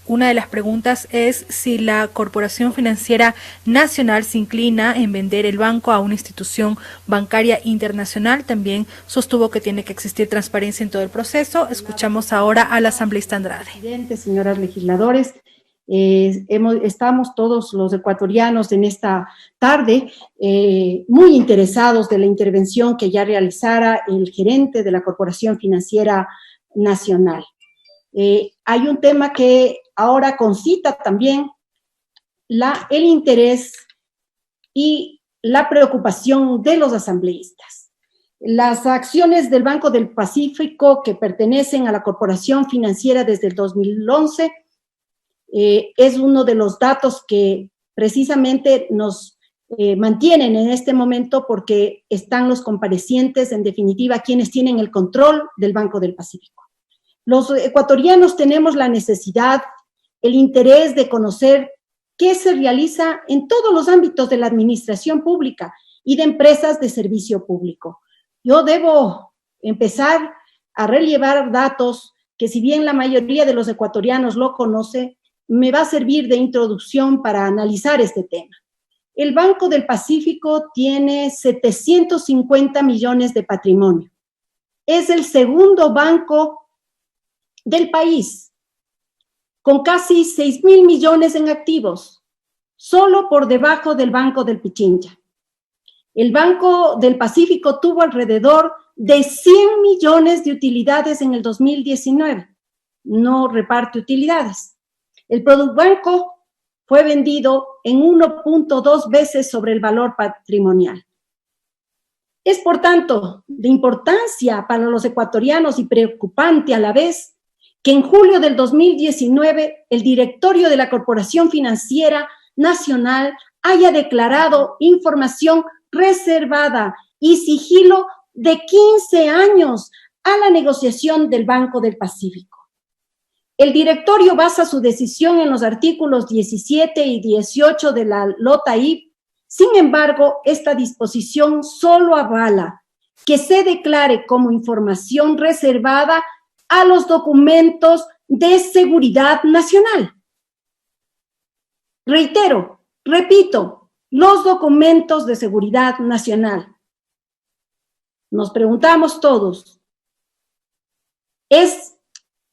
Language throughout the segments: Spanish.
una de las preguntas es si la Corporación Financiera Nacional se inclina en vender el banco a una institución bancaria internacional. También sostuvo que tiene que existir transparencia en todo el proceso. Escuchamos ahora al asambleísta Andrade. Presidente, señoras legisladores, estamos todos los ecuatorianos en esta tarde muy interesados de la intervención que ya realizara el gerente de la Corporación Financiera Nacional. Hay un tema que ahora concita también el interés y la preocupación de los asambleístas. Las acciones del Banco del Pacífico que pertenecen a la Corporación Financiera desde el 2011 es uno de los datos que precisamente nos mantienen en este momento porque están los comparecientes, en definitiva, quienes tienen el control del Banco del Pacífico. Los ecuatorianos tenemos la necesidad, el interés de conocer qué se realiza en todos los ámbitos de la administración pública y de empresas de servicio público. Yo debo empezar a relevar datos que, si bien la mayoría de los ecuatorianos lo conoce, me va a servir de introducción para analizar este tema. El Banco del Pacífico tiene 750 millones de patrimonio. Es el segundo banco del país, con casi 6.000 millones en activos, solo por debajo del Banco del Pichincha. El Banco del Pacífico tuvo alrededor de 100 millones de utilidades en el 2019. No reparte utilidades. El Producbanco fue vendido en 1.2 veces sobre el valor patrimonial. Es, por tanto, de importancia para los ecuatorianos y preocupante a la vez que en julio del 2019 el directorio de la Corporación Financiera Nacional haya declarado información reservada y sigilo de 15 años a la negociación del Banco del Pacífico. El directorio basa su decisión en los artículos 17 y 18 de la LOTAIP. Sin embargo, esta disposición solo avala que se declare como información reservada a los documentos de seguridad nacional. Repito, los documentos de seguridad nacional. Nos preguntamos todos, ¿es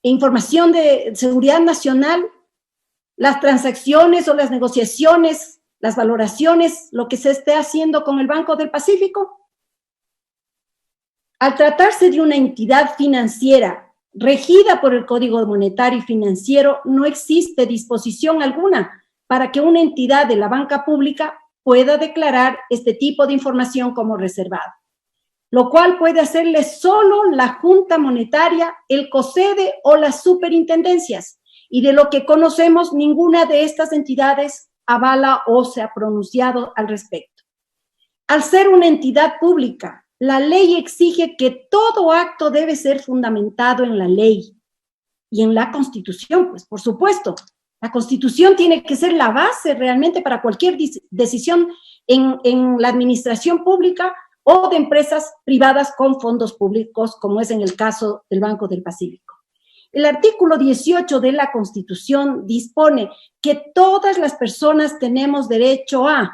información de seguridad nacional las transacciones o las negociaciones, las valoraciones, lo que se esté haciendo con el Banco del Pacífico? Al tratarse de una entidad financiera regida por el Código Monetario y Financiero, no existe disposición alguna para que una entidad de la banca pública pueda declarar este tipo de información como reservada, lo cual puede hacerle solo la Junta Monetaria, el COSEDE o las superintendencias, y de lo que conocemos, ninguna de estas entidades avala o se ha pronunciado al respecto. Al ser una entidad pública, la ley exige que todo acto debe ser fundamentado en la ley y en la Constitución, pues por supuesto. La Constitución tiene que ser la base realmente para cualquier decisión en la administración pública o de empresas privadas con fondos públicos, como es en el caso del Banco del Pacífico. El artículo 18 de la Constitución dispone que todas las personas tenemos derecho a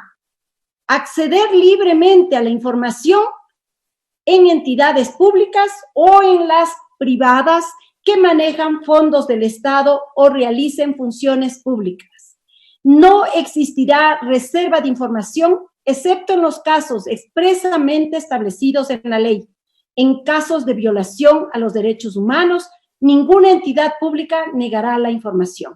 acceder libremente a la información en entidades públicas o en las privadas que manejan fondos del Estado o realicen funciones públicas. No existirá reserva de información excepto en los casos expresamente establecidos en la ley. En casos de violación a los derechos humanos, ninguna entidad pública negará la información.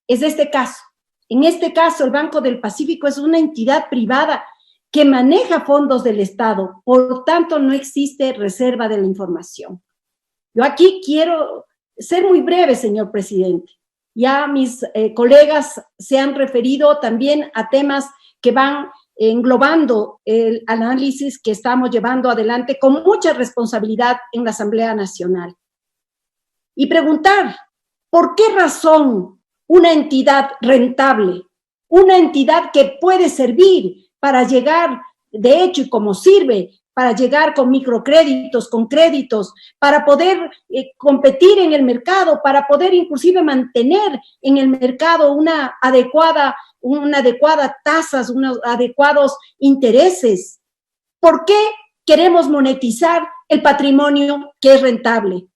Es este caso. En este caso, el Banco del Pacífico es una entidad privada que maneja fondos del Estado, por tanto no existe reserva de la información. Yo aquí quiero ser muy breve, señor presidente. Ya mis colegas se han referido también a temas que van englobando el análisis que estamos llevando adelante con mucha responsabilidad en la Asamblea Nacional. Y preguntar, ¿por qué razón una entidad rentable, una entidad que puede servir para llegar, de hecho, y como sirve para llegar con microcréditos, con créditos, para poder competir en el mercado, para poder inclusive mantener en el mercado una adecuada tasas, unos adecuados intereses. ¿Por qué queremos monetizar el patrimonio que es rentable?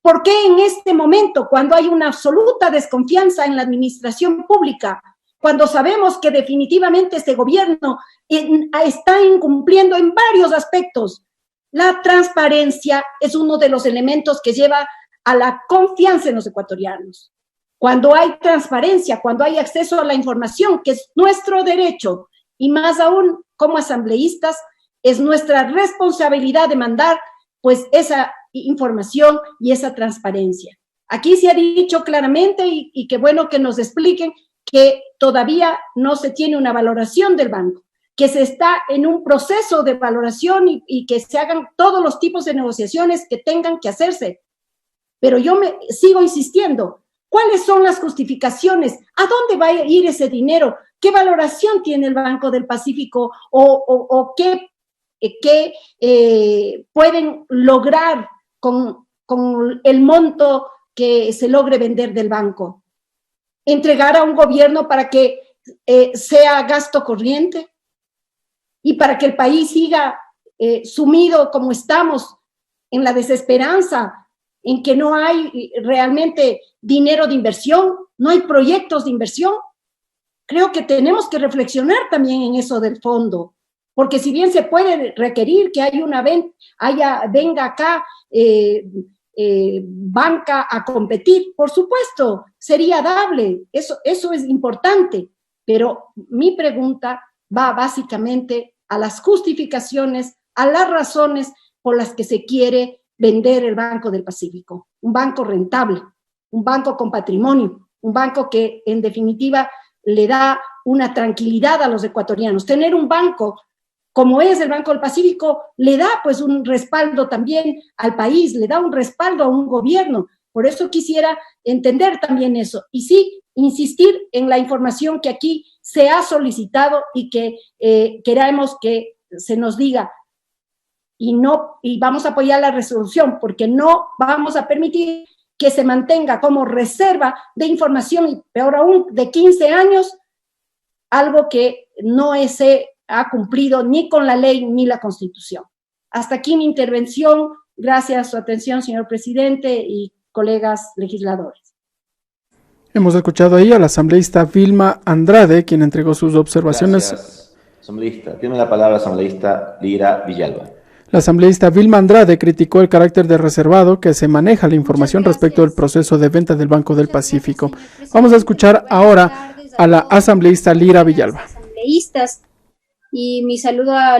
¿Por qué en este momento, cuando hay una absoluta desconfianza en la administración pública, cuando sabemos que definitivamente este gobierno está incumpliendo en varios aspectos? La transparencia es uno de los elementos que lleva a la confianza en los ecuatorianos. Cuando hay transparencia, cuando hay acceso a la información, que es nuestro derecho, y más aún como asambleístas, es nuestra responsabilidad demandar pues esa información y esa transparencia. Aquí se ha dicho claramente, y qué bueno que nos expliquen, que todavía no se tiene una valoración del banco, que se está en un proceso de valoración y que se hagan todos los tipos de negociaciones que tengan que hacerse. Pero yo sigo insistiendo, ¿cuáles son las justificaciones? ¿A dónde va a ir ese dinero? ¿Qué valoración tiene el Banco del Pacífico? ¿O qué pueden lograr con el monto que se logre vender del banco? ¿Entregar a un gobierno para que sea gasto corriente y para que el país siga sumido como estamos en la desesperanza, en que no hay realmente dinero de inversión, no hay proyectos de inversión? Creo que tenemos que reflexionar también en eso del fondo, porque si bien se puede requerir que venga acá banca a competir, por supuesto, sería dable, eso es importante, pero mi pregunta va básicamente a las justificaciones, a las razones por las que se quiere vender el Banco del Pacífico, un banco rentable, un banco con patrimonio, un banco que en definitiva le da una tranquilidad a los ecuatorianos. Tener un banco como es el Banco del Pacífico, le da pues un respaldo también al país, le da un respaldo a un gobierno. Por eso quisiera entender también eso. Y sí, insistir en la información que aquí se ha solicitado y que queremos que se nos diga. Y vamos a apoyar la resolución, porque no vamos a permitir que se mantenga como reserva de información, y peor aún, de 15 años, algo que no ha cumplido ni con la ley ni la Constitución. Hasta aquí mi intervención. Gracias a su atención, señor presidente y colegas legisladores. Hemos escuchado ahí a la asambleísta Vilma Andrade, quien entregó sus observaciones. Gracias, asambleísta. Tiene la palabra asambleísta Lira Villalba. La asambleísta Vilma Andrade criticó el carácter de reservado que se maneja la información respecto del proceso de venta del Banco del Pacífico. Vamos a escuchar ahora a la asambleísta Lira Villalba. Y mi saludo a